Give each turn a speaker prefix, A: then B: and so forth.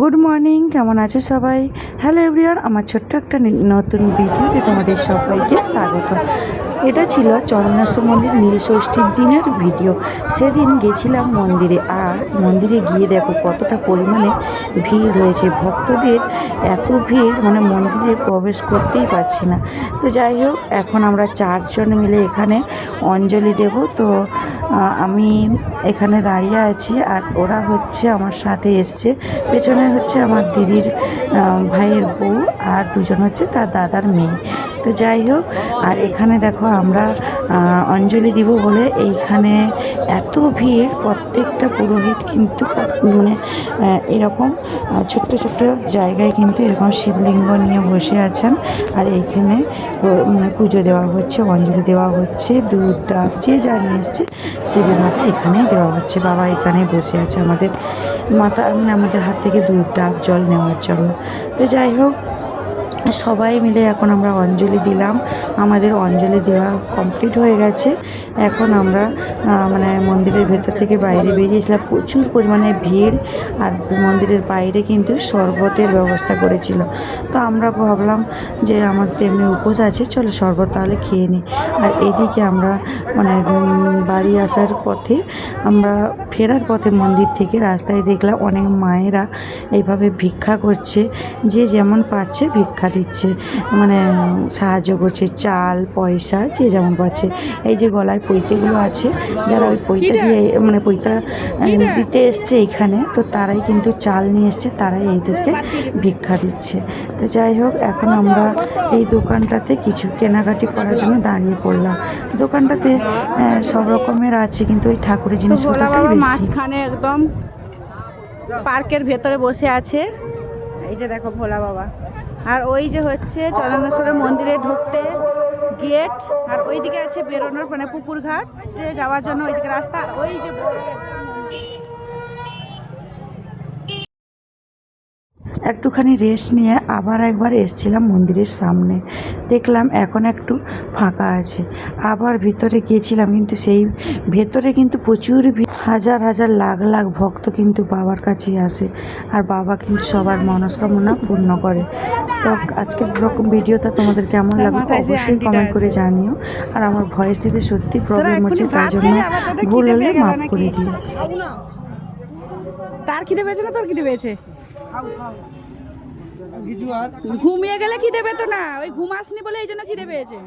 A: Good morning, কেমন আছো সবাই? হ্যালো এভরিওয়ান, আমার ছোট্ট একটা নতুন ভিডিওতে তোমাদের সবাইকে স্বাগত। এটা ছিল চন্দনেশ্বর মন্দির নীলষষ্ঠীর দিনের ভিডিও। সেদিন গেছিলাম মন্দিরে, আর মন্দিরে গিয়ে দেখো কতটা পরিমাণে ভিড় হয়েছে। ভক্তদের এত ভিড়, মানে মন্দিরে প্রবেশ করতেই পারছি না। তো যাই হোক, এখন আমরা 4 জন মিলে এখানে অঞ্জলি দেব। তো আমি এখানে দাঁড়িয়ে আছি, আর ওরা হচ্ছে আমার সাথে এসছে। পেছনে হচ্ছে আমার দিদির ভাইয়ের বউ, আর দুজন হচ্ছে তার দাদার মেয়ে। তো যাই হোক, আর এখানে দেখো আমরা অঞ্জলি দিব বলে এইখানে এত ভিড়। প্রত্যেকটা পুরোহিত কিন্তু মানে এরকম ছোট্ট ছোট্ট জায়গায় কিন্তু এরকম শিবলিঙ্গ নিয়ে বসে আছেন। আর এইখানে মানে পুজো দেওয়া হচ্ছে, অঞ্জলি দেওয়া হচ্ছে, দুধ ডাব যে যা নিয়ে এসছে শিবের মাথা এখানেই দেওয়া হচ্ছে। বাবা এখানে বসে আছে আমাদের মাথা, মানে আমাদের হাত থেকে দুধ ডাব জল নেওয়ার জন্য। তো যাই হোক, সবাই মিলে এখন আমরা অঞ্জলি দিলাম। আমাদের অঞ্জলি দেওয়া কমপ্লিট হয়ে গেছে। এখন আমরা মানে মন্দিরের ভেতর থেকে বাইরে বেরিয়েছিলাম। প্রচুর পরিমাণে ভিড়, আর মন্দিরের বাইরে কিন্তু শরবতের ব্যবস্থা করেছিল। তো আমরা ভাবলাম যে আমাদের এমনি উপোস আছে, চলো শরবত তাহলে খেয়ে নিই। আর এদিকে আমরা মানে বাড়ি আসার পথে, আমরা ফেরার পথে মন্দির থেকে রাস্তায় দেখলাম অনেক মায়েরা এইভাবে ভিক্ষা করছে, যে যেমন পাচ্ছে ভিক্ষা দিচ্ছে, মানে সাহায্য করছে, চাল পয়সা যে যেমন পাচ্ছে। এই যে গলায় পৈতেগুলো আছে, যারা ওই পৈতা দিয়ে মানে পৈতা দিতে এসছে এখানে, তো তারাই কিন্তু চাল নিয়ে এসছে, তারাই এইদেরকে ভিক্ষা দিচ্ছে। তো যাই হোক, এখন আমরা এই দোকানটাতে কিছু কেনাকাটি করার জন্য দাঁড়িয়ে পড়লাম। দোকানটাতে সব রকমের আছে, কিন্তু ওই ঠাকুরের জিনিসপত্রটাই বেশি।
B: মাঝখানে একদম পার্কের ভেতরে বসে আছে। এই যে দেখো ভোলা বাবা, আর ওই যে হচ্ছে চন্দনেশ্বরের মন্দিরে ঢুকতে গেট, আর ওইদিকে আছে বেরোনোর মানে পুকুর ঘাট যে যাওয়ার জন্য ওইদিকে রাস্তা। আর ওই যে বড়
A: একটুখানি রেস্ট নিয়ে আবার একবার এসছিলাম মন্দিরের সামনে, দেখলাম এখন একটু ফাঁকা আছে। আবার ভিতরে গিয়েছিলাম, কিন্তু সেই ভেতরে কিন্তু প্রচুর হাজার হাজার লাখ লাখ ভক্ত কিন্তু বাবার কাছেই আসে, আর বাবা কিন্তু সবার মনস্কামনা পূর্ণ করে। তো আজকের ভিডিওটা তোমাদের কেমন লাগলো অবশ্যই কমেন্ট করে জানিও। আর আমার ভয়েস দিতে সত্যি প্রবলেম হচ্ছে, তাই জন্য ভুল হলে মাফ করে দিও।
B: তার খিদে পেয়েছে না তোর খিদে পেয়েছে? ঘুমিয়ে গেলে খিদে পেত না, ওই ঘুমাসনি বলে এই জন্য খিদে পেয়েছে।